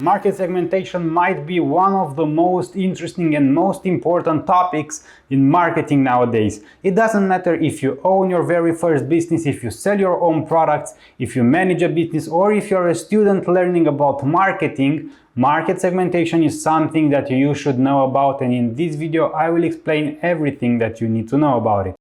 Market segmentation might be one of the most interesting and most important topics in marketing nowadays. It doesn't matter if you own your very first business, if you sell your own products, if you manage a business, or if you're a student learning about marketing. Market segmentation is something that you should know about, and in this video I will explain everything that you need to know about it.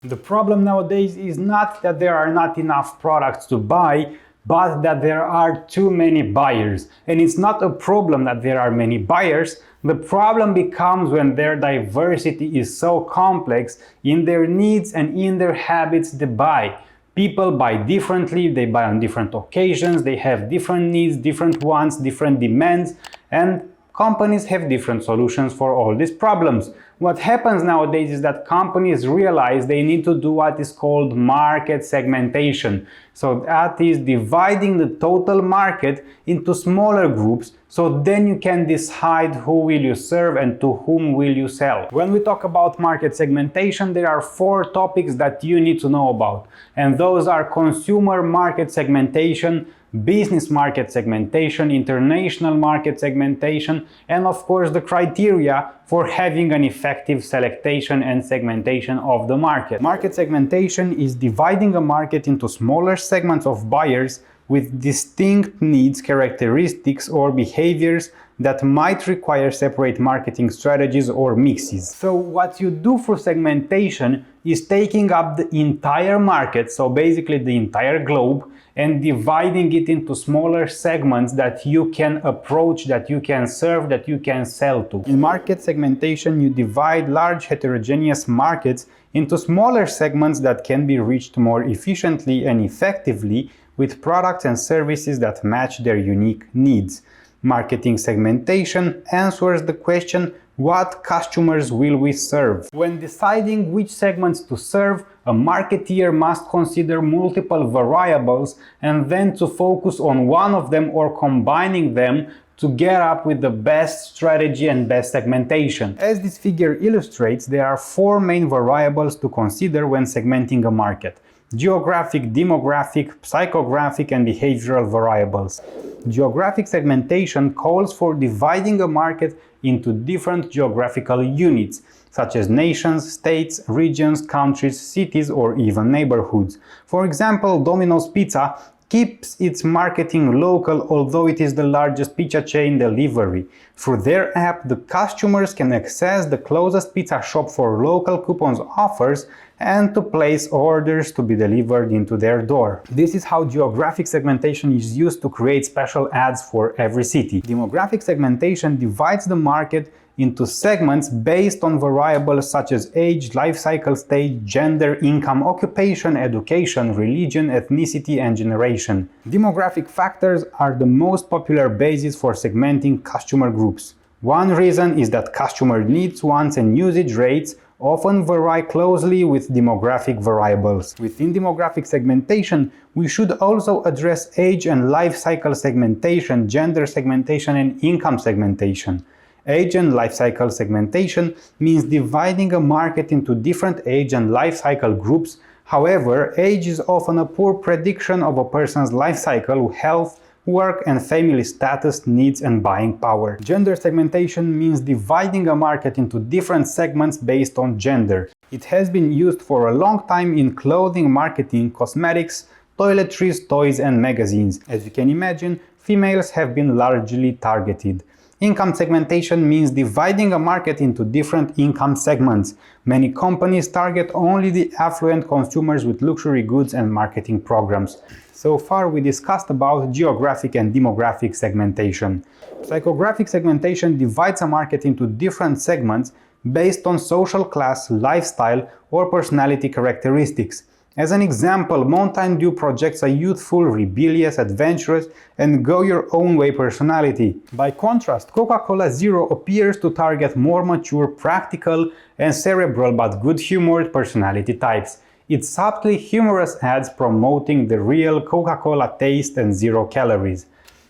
The problem nowadays is not that there are not enough products to buy, but that there are too many buyers. And it's not a problem that there are many buyers. The problem becomes when their diversity is so complex in their needs and in their habits to buy. People buy differently, they buy on different occasions, they have different needs, different wants, different demands, and companies have different solutions for all these problems. What happens nowadays is that companies realize they need to do what is called market segmentation. So that is dividing the total market into smaller groups, so then you can decide who will you serve and to whom will you sell. When we talk about market segmentation, there are 4 topics that you need to know about. And those are consumer market segmentation, business market segmentation, international market segmentation, and of course the criteria for having an effective selection and segmentation of the market. Market segmentation is dividing a market into smaller segments of buyers with distinct needs, characteristics, or behaviors that might require separate marketing strategies or mixes. So what you do for segmentation is taking up the entire market, so basically the entire globe, and dividing it into smaller segments that you can approach, that you can serve, that you can sell to. In market segmentation, you divide large heterogeneous markets into smaller segments that can be reached more efficiently and effectively with products and services that match their unique needs. Marketing segmentation answers the question, what customers will we serve? When deciding which segments to serve, a marketeer must consider multiple variables and then to focus on one of them or combining them to get up with the best strategy and best segmentation. As this figure illustrates, there are 4 main variables to consider when segmenting a market: geographic, demographic, psychographic, and behavioral variables. Geographic segmentation calls for dividing a market into different geographical units, such as nations, states, regions, countries, cities, or even neighborhoods. For example, Domino's Pizza keeps its marketing local, although it is the largest pizza chain delivery. Through their app, the customers can access the closest pizza shop for local coupons offers and to place orders to be delivered into their door. This is how geographic segmentation is used to create special ads for every city. Demographic segmentation divides the market into segments based on variables such as age, life cycle stage, gender, income, occupation, education, religion, ethnicity, and generation. Demographic factors are the most popular basis for segmenting customer groups. One reason is that customer needs, wants, and usage rates often vary closely with demographic variables. Within demographic segmentation, we should also address age and life cycle segmentation, gender segmentation, and income segmentation. Age and life cycle segmentation means dividing a market into different age and life cycle groups. However, age is often a poor prediction of a person's life cycle, health, work and family status, needs and buying power. Gender segmentation means dividing a market into different segments based on gender. It has been used for a long time in clothing marketing, cosmetics, toiletries, toys and magazines. As you can imagine, females have been largely targeted. Income segmentation means dividing a market into different income segments. Many companies target only the affluent consumers with luxury goods and marketing programs. So far we discussed about geographic and demographic segmentation. Psychographic segmentation divides a market into different segments based on social class, lifestyle, or personality characteristics. As an example, Mountain Dew projects a youthful, rebellious, adventurous, and go-your-own-way personality. By contrast, Coca-Cola Zero appears to target more mature, practical, and cerebral but good-humored personality types. It's subtly humorous ads promoting the real Coca-Cola taste and 0 calories.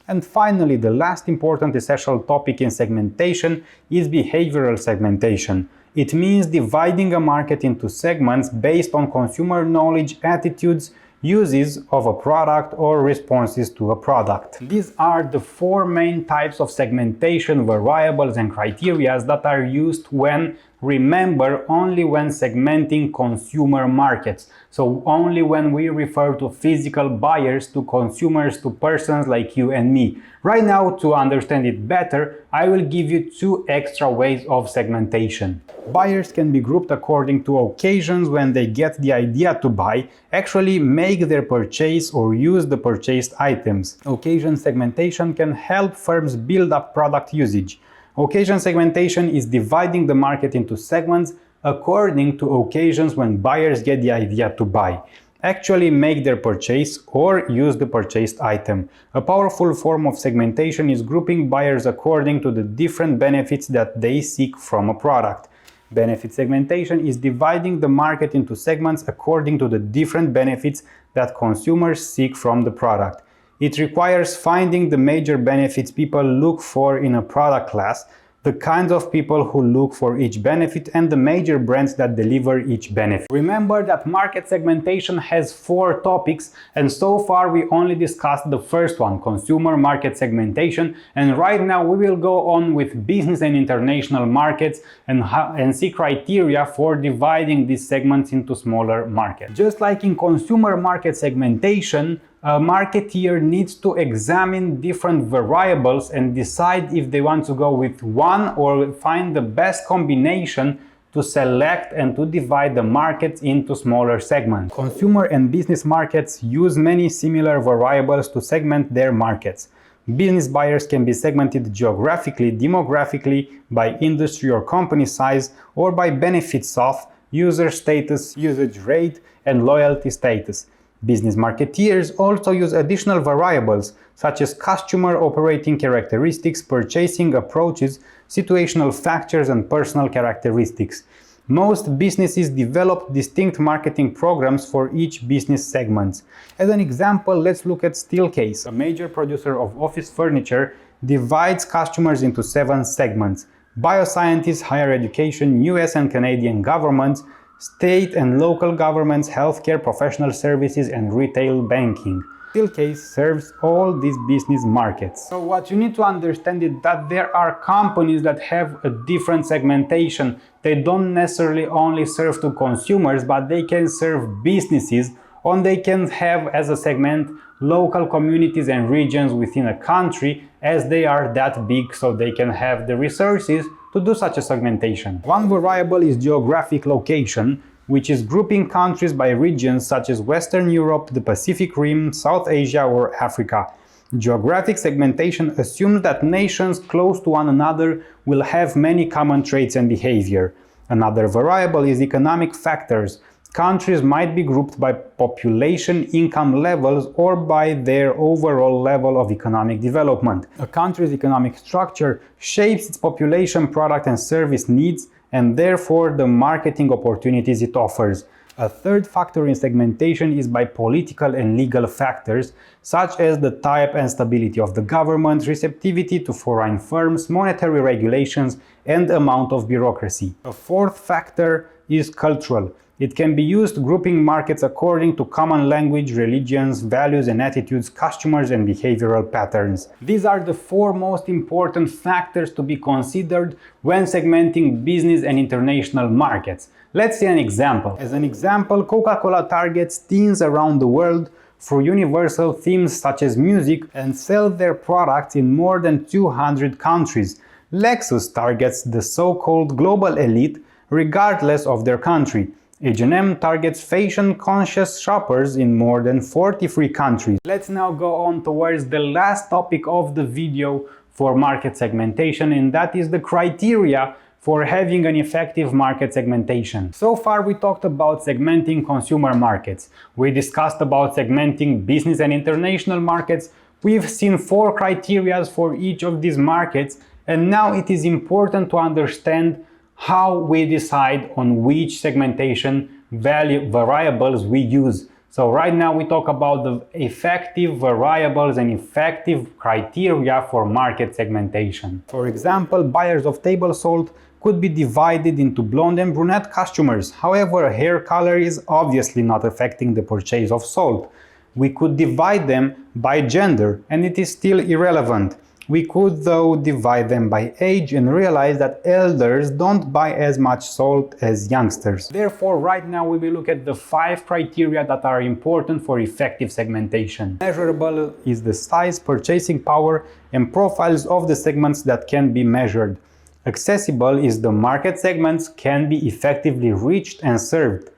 And finally, the last important essential topic in segmentation is behavioral segmentation. It means dividing a market into segments based on consumer knowledge, attitudes, uses of a product or responses to a product. These are the four main types of segmentation variables and criteria that are used only when segmenting consumer markets. So only when we refer to physical buyers, to consumers, to persons like you and me. Right now, to understand it better, I will give you two extra ways of segmentation. Buyers can be grouped according to occasions when they get the idea to buy, actually make their purchase or use the purchased items. Occasion segmentation can help firms build up product usage. Occasion segmentation is dividing the market into segments according to occasions when buyers get the idea to buy, actually make their purchase or use the purchased item. A powerful form of segmentation is grouping buyers according to the different benefits that they seek from a product. Benefit segmentation is dividing the market into segments according to the different benefits that consumers seek from the product. It requires finding the major benefits people look for in a product class, the kinds of people who look for each benefit, and the major brands that deliver each benefit. Remember that market segmentation has four topics, and so far we only discussed the first one, consumer market segmentation, and right now we will go on with business and international markets and see criteria for dividing these segments into smaller markets. Just like in consumer market segmentation, a marketeer needs to examine different variables and decide if they want to go with one or find the best combination to select and to divide the markets into smaller segments. Consumer and business markets use many similar variables to segment their markets. Business buyers can be segmented geographically, demographically, by industry or company size, or by benefits of user status, usage rate, and loyalty status. Business marketeers also use additional variables such as customer operating characteristics, purchasing approaches, situational factors, and personal characteristics. Most businesses develop distinct marketing programs for each business segment. As an example, let's look at Steelcase. A major producer of office furniture divides customers into 7 segments: bioscientists, higher education, US and Canadian governments, state and local governments, healthcare, professional services, and retail banking. Steelcase serves all these business markets. So what you need to understand is that there are companies that have a different segmentation. They don't necessarily only serve to consumers, but they can serve businesses, or they can have as a segment local communities and regions within a country, as they are that big, so they can have the resources to do such a segmentation. One variable is geographic location, which is grouping countries by regions such as Western Europe, the Pacific Rim, South Asia, or Africa. Geographic segmentation assumes that nations close to one another will have many common traits and behavior. Another variable is economic factors. Countries might be grouped by population, income levels, or by their overall level of economic development. A country's economic structure shapes its population, product, and service needs, and therefore the marketing opportunities it offers. A third factor in segmentation is by political and legal factors, such as the type and stability of the government, receptivity to foreign firms, monetary regulations, and amount of bureaucracy. A fourth factor is cultural. It can be used grouping markets according to common language, religions, values and attitudes, customers, and behavioral patterns. These are the 4 most important factors to be considered when segmenting business and international markets. Let's see an example. As an example, Coca-Cola targets teens around the world for universal themes such as music and sells their products in more than 200 countries. Lexus targets the so-called global elite regardless of their country. H&M targets fashion-conscious shoppers in more than 43 countries. Let's now go on towards the last topic of the video for market segmentation, and that is the criteria for having an effective market segmentation. So far we talked about segmenting consumer markets. We discussed about segmenting business and international markets. We've seen 4 criteria for each of these markets, and now it is important to understand how we decide on which segmentation variables we use. So right now we talk about the effective variables and effective criteria for market segmentation. For example, buyers of table salt could be divided into blonde and brunette customers. However, hair color is obviously not affecting the purchase of salt. We could divide them by gender, and it is still irrelevant. We could though divide them by age and realize that elders don't buy as much salt as youngsters. Therefore, right now we will look at the 5 criteria that are important for effective segmentation. Measurable is the size, purchasing power, and profiles of the segments that can be measured. Accessible is the market segments can be effectively reached and served.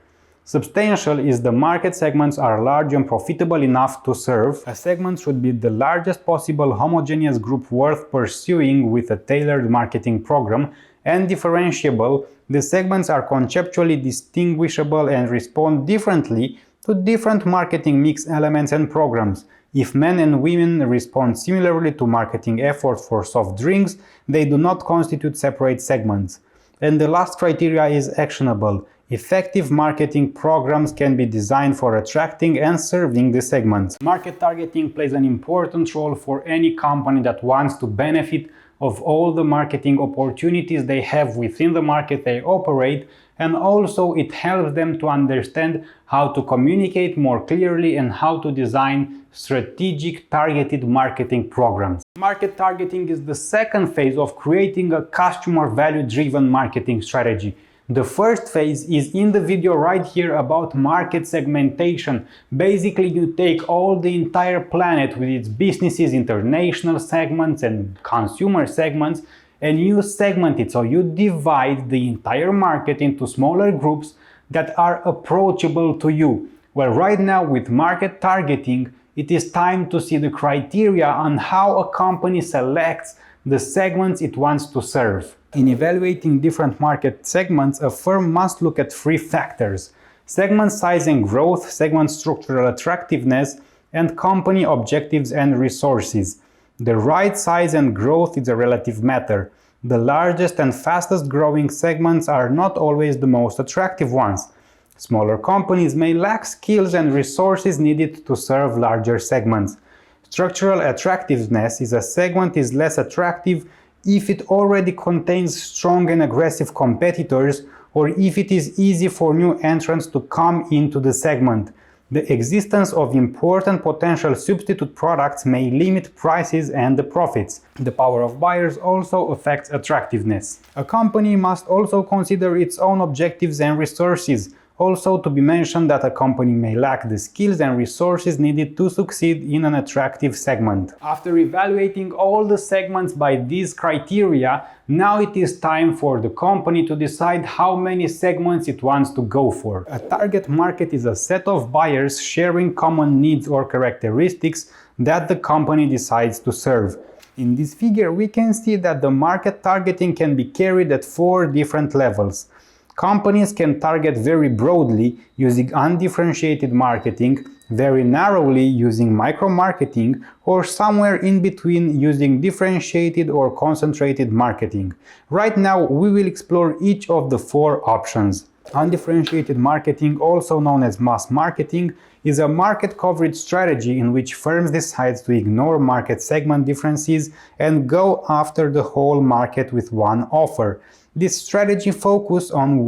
Substantial is the market segments are large and profitable enough to serve. A segment should be the largest possible homogeneous group worth pursuing with a tailored marketing program. And differentiable, the segments are conceptually distinguishable and respond differently to different marketing mix elements and programs. If men and women respond similarly to marketing efforts for soft drinks, they do not constitute separate segments. And the last criteria is actionable. Effective marketing programs can be designed for attracting and serving the segments. Market targeting plays an important role for any company that wants to benefit of all the marketing opportunities they have within the market they operate, and also it helps them to understand how to communicate more clearly and how to design strategic targeted marketing programs. Market targeting is the second phase of creating a customer value-driven marketing strategy. The first phase is in the video right here about market segmentation. Basically, you take all the entire planet with its businesses, international segments and consumer segments, and you segment it. So you divide the entire market into smaller groups that are approachable to you. Well, right now with market targeting, it is time to see the criteria on how a company selects the segments it wants to serve. In evaluating different market segments, a firm must look at 3 factors: segment size and growth, segment structural attractiveness, and company objectives and resources. The right size and growth is a relative matter. The largest and fastest growing segments are not always the most attractive ones. Smaller companies may lack skills and resources needed to serve larger segments. Structural attractiveness is a segment is less attractive if it already contains strong and aggressive competitors, or if it is easy for new entrants to come into the segment. The existence of important potential substitute products may limit prices and the profits. The power of buyers also affects attractiveness. A company must also consider its own objectives and resources. Also to be mentioned that a company may lack the skills and resources needed to succeed in an attractive segment. After evaluating all the segments by these criteria, now it is time for the company to decide how many segments it wants to go for. A target market is a set of buyers sharing common needs or characteristics that the company decides to serve. In this figure, we can see that the market targeting can be carried at 4 different levels. Companies can target very broadly using undifferentiated marketing, very narrowly using micromarketing, or somewhere in between using differentiated or concentrated marketing. Right now, we will explore each of the 4 options. Undifferentiated marketing, also known as mass marketing, is a market coverage strategy in which firms decide to ignore market segment differences and go after the whole market with one offer. This strategy focuses on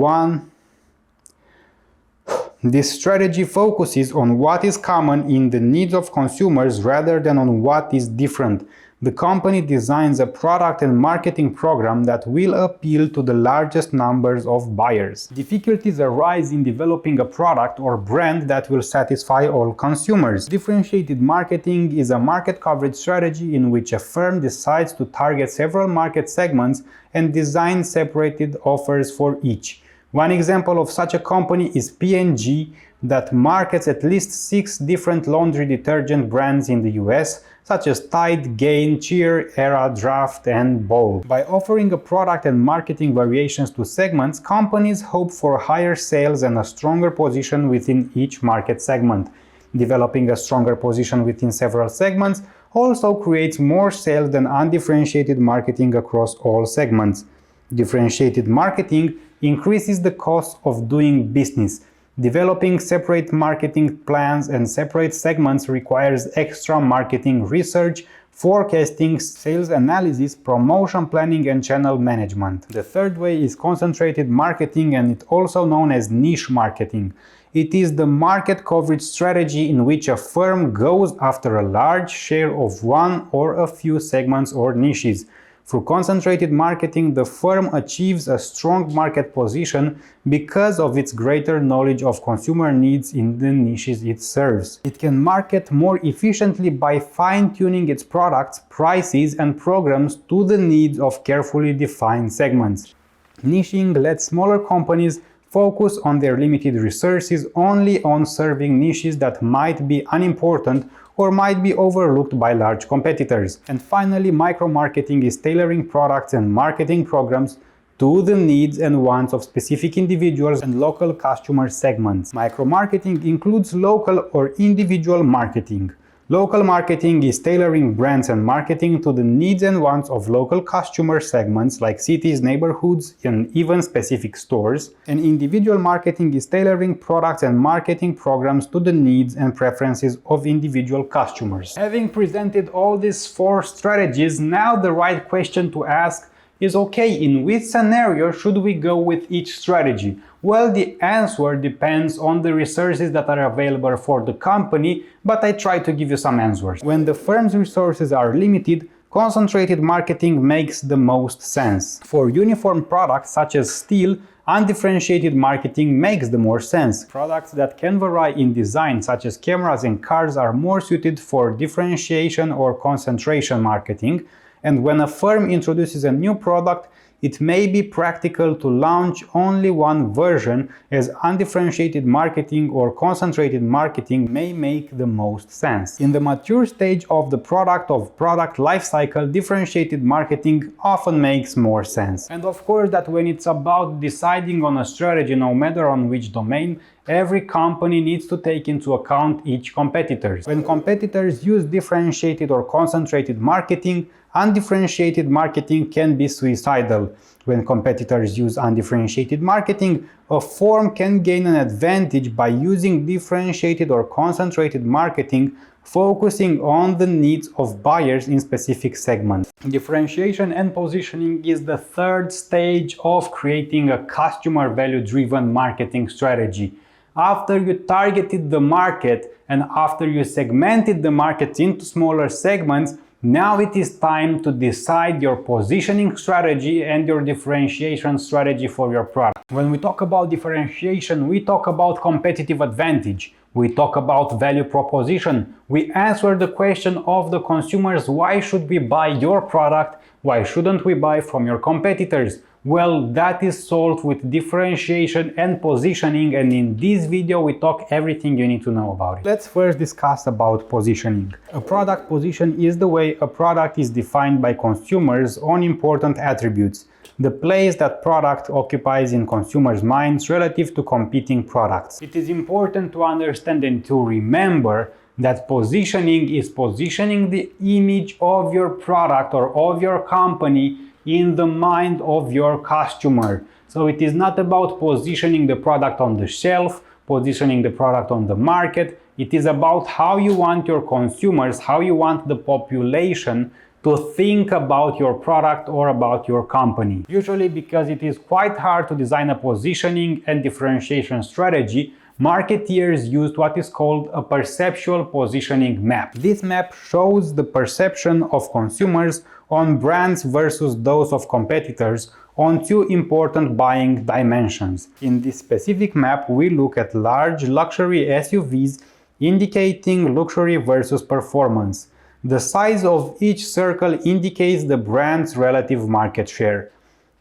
what is common in the needs of consumers rather than on what is different. The company designs a product and marketing program that will appeal to the largest numbers of buyers. Difficulties arise in developing a product or brand that will satisfy all consumers. Differentiated marketing is a market coverage strategy in which a firm decides to target several market segments and design separated offers for each. One example of such a company is P&G, that markets at least 6 different laundry detergent brands in the US, such as Tide, Gain, Cheer, Era, Draft, and Bold. By offering a product and marketing variations to segments, companies hope for higher sales and a stronger position within each market segment. Developing a stronger position within several segments also creates more sales than undifferentiated marketing across all segments. Differentiated marketing increases the cost of doing business. Developing separate marketing plans and separate segments requires extra marketing research, forecasting, sales analysis, promotion planning, and channel management. The third way is concentrated marketing, and it's also known as niche marketing. It is the market coverage strategy in which a firm goes after a large share of one or a few segments or niches. Through concentrated marketing, the firm achieves a strong market position because of its greater knowledge of consumer needs in the niches it serves. It can market more efficiently by fine-tuning its products, prices, and programs to the needs of carefully defined segments. Niching lets smaller companies focus on their limited resources only on serving niches that might be unimportant or might be overlooked by large competitors. And finally, micromarketing is tailoring products and marketing programs to the needs and wants of specific individuals and local customer segments. Micromarketing includes local or individual marketing. Local marketing is tailoring brands and marketing to the needs and wants of local customer segments like cities, neighborhoods, and even specific stores. And individual marketing is tailoring products and marketing programs to the needs and preferences of individual customers. Having presented all these four strategies, now the right question to ask is, okay, in which scenario should we go with each strategy? Well, the answer depends on the resources that are available for the company, but I try to give you some answers. When the firm's resources are limited, concentrated marketing makes the most sense. For uniform products such as steel, undifferentiated marketing makes the more sense. Products that can vary in design, such as cameras and cars, are more suited for differentiation or concentration marketing. And when a firm introduces a new product, it may be practical to launch only one version, as undifferentiated marketing or concentrated marketing may make the most sense. In the mature stage of the product lifecycle, differentiated marketing often makes more sense. And of course that when it's about deciding on a strategy, no matter on which domain, every company needs to take into account each competitor. When competitors use differentiated or concentrated marketing, undifferentiated marketing can be suicidal. When competitors use undifferentiated marketing, a firm can gain an advantage by using differentiated or concentrated marketing, focusing on the needs of buyers in specific segments. Differentiation and positioning is the third stage of creating a customer value-driven marketing strategy. After you targeted the market and after you segmented the market into smaller segments, now it is time to decide your positioning strategy and your differentiation strategy for your product. When we talk about differentiation, we talk about competitive advantage. We talk about value proposition. We answer the question of the consumers: why should we buy your product? Why shouldn't we buy from your competitors? Well, that is solved with differentiation and positioning, and in this video we talk everything you need to know about it. Let's first discuss about positioning. A product position is the way a product is defined by consumers on important attributes, the place that product occupies in consumers' minds relative to competing products. It is important to understand and to remember that positioning is positioning the image of your product or of your company in the mind of your customer. So it is not about positioning the product on the shelf, positioning the product on the market. It is about how you want your consumers, how you want the population to think about your product or about your company. Usually, because it is quite hard to design a positioning and differentiation strategy, marketeers used what is called a perceptual positioning map. This map shows the perception of consumers on brands versus those of competitors on two important buying dimensions. In this specific map, we look at large luxury SUVs, indicating luxury versus performance. The size of each circle indicates the brand's relative market share.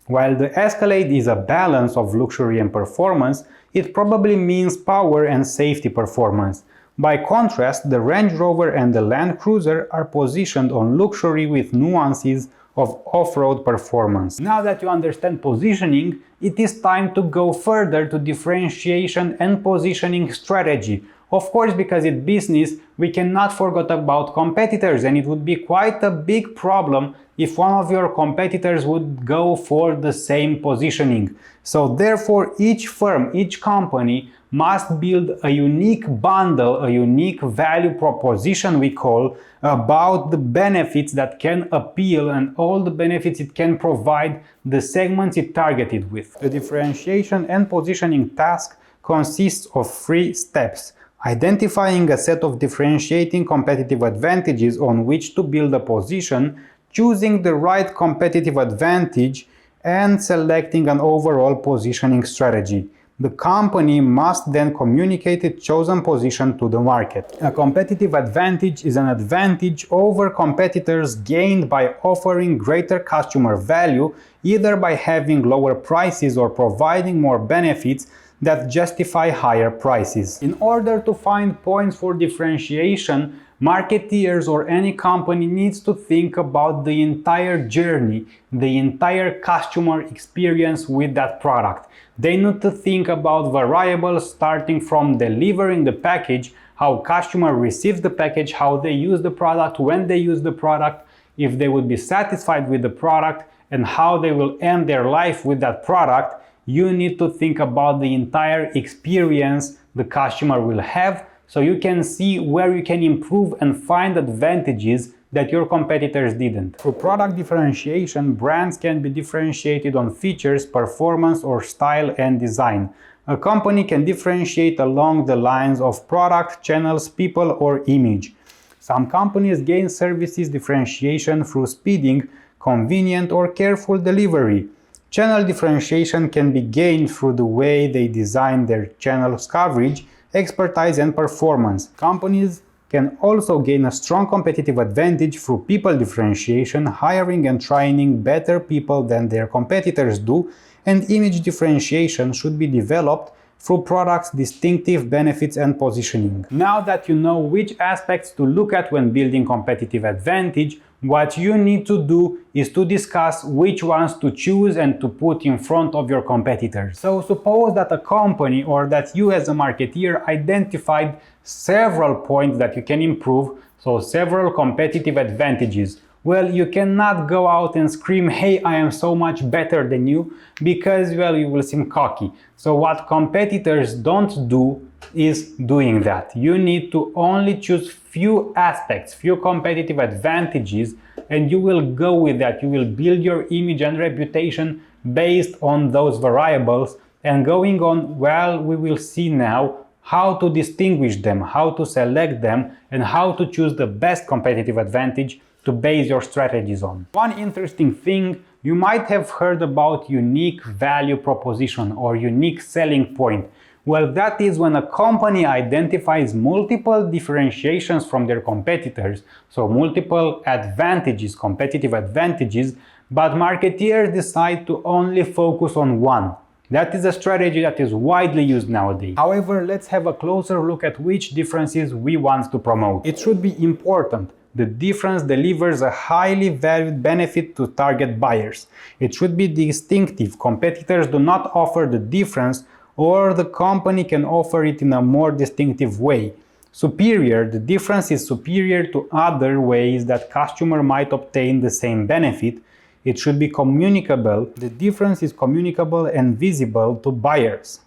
While the Escalade is a balance of luxury and performance, it probably means power and safety performance. By contrast, the Range Rover and the Land Cruiser are positioned on luxury with nuances of off-road performance. Now that you understand positioning, it is time to go further to differentiation and positioning strategy. Of course, because in business, we cannot forget about competitors, and it would be quite a big problem if one of your competitors would go for the same positioning. So therefore, each firm, each company must build a unique bundle, a unique value proposition, we call, about the benefits that can appeal and all the benefits it can provide the segments it targeted with. The differentiation and positioning task consists of 3 steps: identifying a set of differentiating competitive advantages on which to build a position, choosing the right competitive advantage, and selecting an overall positioning strategy. The company must then communicate its chosen position to the market. A competitive advantage is an advantage over competitors gained by offering greater customer value, either by having lower prices or providing more benefits that justify higher prices. In order to find points for differentiation, marketeers or any company needs to think about the entire journey, the entire customer experience with that product. They need to think about variables starting from delivering the package, how customer receives the package, how they use the product, when they use the product, if they would be satisfied with the product, and how they will end their life with that product. You need to think about the entire experience the customer will have, so you can see where you can improve and find advantages that your competitors didn't. Through product differentiation, brands can be differentiated on features, performance, or style and design. A company can differentiate along the lines of product, channels, people, or image. Some companies gain services differentiation through speeding, convenient, or careful delivery. Channel differentiation can be gained through the way they design their channels coverage, expertise, and performance. Companies can also gain a strong competitive advantage through people differentiation, hiring and training better people than their competitors do, and image differentiation should be developed through products' distinctive benefits and positioning. Now that you know which aspects to look at when building competitive advantage, what you need to do is to discuss which ones to choose and to put in front of your competitors. So suppose that a company or that you as a marketeer identified several points that you can improve, so several competitive advantages. Well, you cannot go out and scream, hey, I am so much better than you, because, well, you will seem cocky. So what competitors don't do is doing that. You need to only choose few aspects, few competitive advantages, and you will go with that. You will build your image and reputation based on those variables. And going on, well, we will see now how to distinguish them, how to select them, and how to choose the best competitive advantage to base your strategies on. One interesting thing, you might have heard about unique value proposition or unique selling point. Well, that is when a company identifies multiple differentiations from their competitors, so multiple advantages, competitive advantages, but marketeers decide to only focus on one. That is a strategy that is widely used nowadays. However, let's have a closer look at which differences we want to promote. It should be important. The difference delivers a highly valued benefit to target buyers. It should be distinctive. Competitors do not offer the difference, or the company can offer it in a more distinctive way. Superior, the difference is superior to other ways that customer might obtain the same benefit. It should be communicable. The difference is communicable and visible to buyers.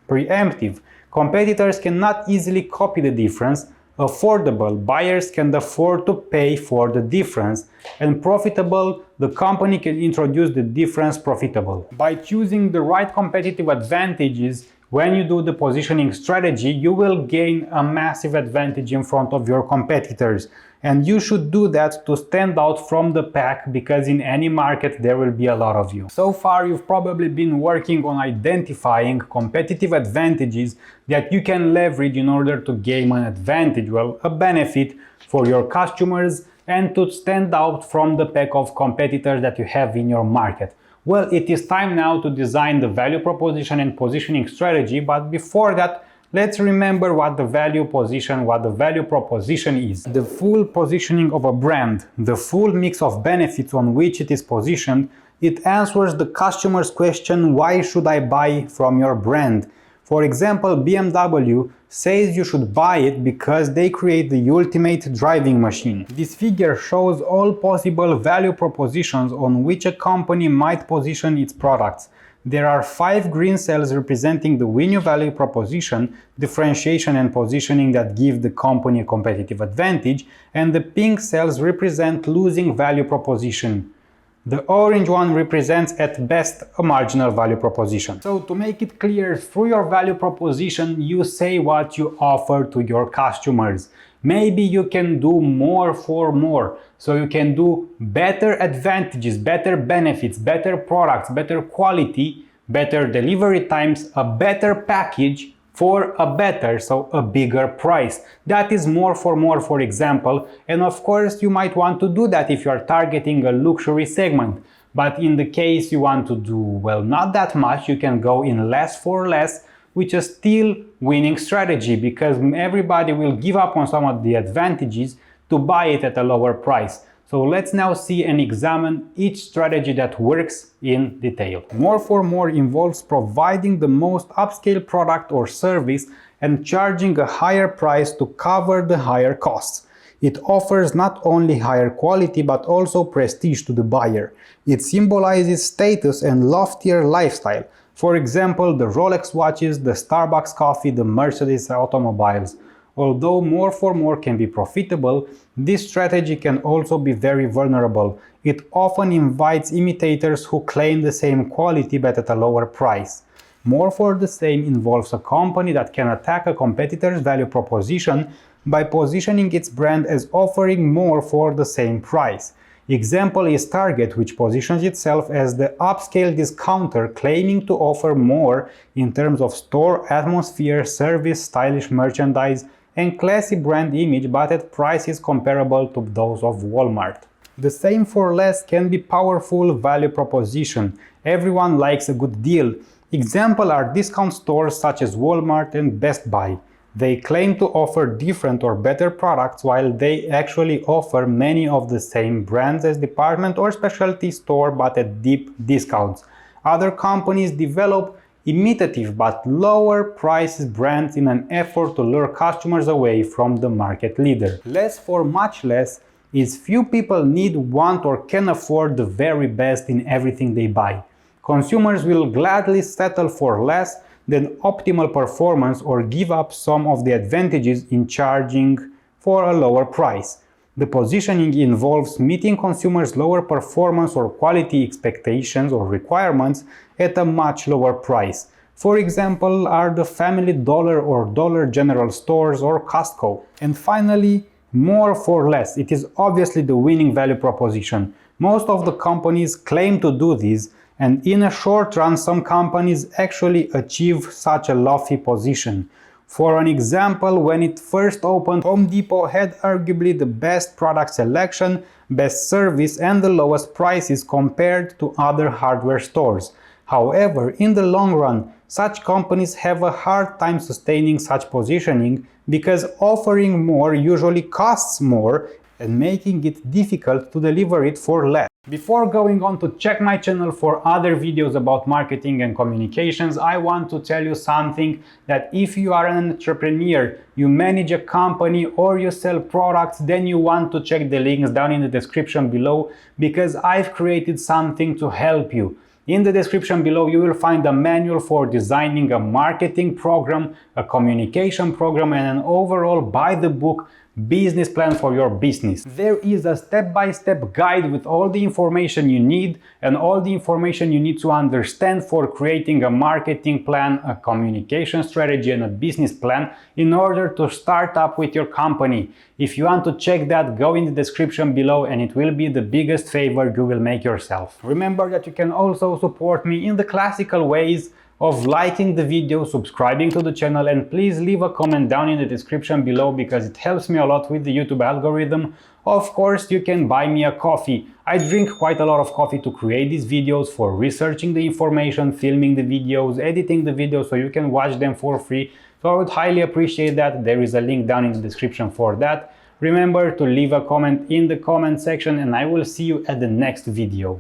Preemptive, competitors cannot easily copy the difference. Affordable, buyers can afford to pay for the difference. And profitable, the company can introduce the difference profitable. By choosing the right competitive advantages, when you do the positioning strategy, you will gain a massive advantage in front of your competitors. And you should do that to stand out from the pack, because in any market there will be a lot of you. So far, you've probably been working on identifying competitive advantages that you can leverage in order to gain an advantage, well, a benefit for your customers and to stand out from the pack of competitors that you have in your market. Well, it is time now to design the value proposition and positioning strategy, but before that, let's remember what the value proposition is. The full positioning of a brand, the full mix of benefits on which it is positioned. It answers the customer's question, why should I buy from your brand? For example, BMW says you should buy it because they create the ultimate driving machine. This figure shows all possible value propositions on which a company might position its products. There are 5 green cells representing the winning value proposition, differentiation and positioning that give the company a competitive advantage, and the pink cells represent losing value proposition. The orange one represents at best a marginal value proposition. So to make it clear, through your value proposition you say what you offer to your customers. Maybe you can do more for more. So you can do better advantages, better benefits, better products, better quality, better delivery times, a better package for a better, so a bigger price. That is more, for example, and of course you might want to do that if you are targeting a luxury segment. But in the case you want to do, well, not that much, you can go in less for less, which is still winning strategy because everybody will give up on some of the advantages to buy it at a lower price. So let's now see and examine each strategy that works in detail. More for more involves providing the most upscale product or service and charging a higher price to cover the higher costs. It offers not only higher quality but also prestige to the buyer. It symbolizes status and loftier lifestyle. For example, the Rolex watches, the Starbucks coffee, the Mercedes automobiles. Although more for more can be profitable, this strategy can also be very vulnerable. It often invites imitators who claim the same quality but at a lower price. More for the same involves a company that can attack a competitor's value proposition by positioning its brand as offering more for the same price. Example is Target, which positions itself as the upscale discounter claiming to offer more in terms of store atmosphere, service, stylish merchandise, and classy brand image, but at prices comparable to those of Walmart. The same for less can be powerful value proposition. Everyone likes a good deal. Example are discount stores such as Walmart and Best Buy. They claim to offer different or better products while they actually offer many of the same brands as department or specialty store but at deep discounts. Other companies develop imitative but lower priced brands in an effort to lure customers away from the market leader. Less for much less is few people need, want or can afford the very best in everything they buy. Consumers will gladly settle for less than optimal performance or give up some of the advantages in charging for a lower price. The positioning involves meeting consumers' lower performance or quality expectations or requirements at a much lower price. For example, are the Family Dollar or Dollar General stores or Costco. And finally, more for less. It is obviously the winning value proposition. Most of the companies claim to do this, and in a short run some companies actually achieve such a lofty position. For an example, when it first opened, Home Depot had arguably the best product selection, best service and the lowest prices compared to other hardware stores. However, in the long run, such companies have a hard time sustaining such positioning because offering more usually costs more and making it difficult to deliver it for less. Before going on to check my channel for other videos about marketing and communications, I want to tell you something, that if you are an entrepreneur, you manage a company or you sell products, then you want to check the links down in the description below, because I've created something to help you. In the description below you will find a manual for designing a marketing program, a communication program and an overall by-the-book business plan for your business. There is a step-by-step guide with all the information you need and all the information you need to understand for creating a marketing plan, a communication strategy and a business plan in order to start up with your company. If you want to check that, go in the description below and it will be the biggest favor you will make yourself. Remember that you can also support me in the classical ways of liking the video, subscribing to the channel, and please leave a comment down in the description below because it helps me a lot with the YouTube algorithm. Of course, you can buy me a coffee. I drink quite a lot of coffee to create these videos, for researching the information, filming the videos, editing the videos so you can watch them for free. So I would highly appreciate that. There is a link down in the description for that. Remember to leave a comment in the comment section and I will see you at the next video.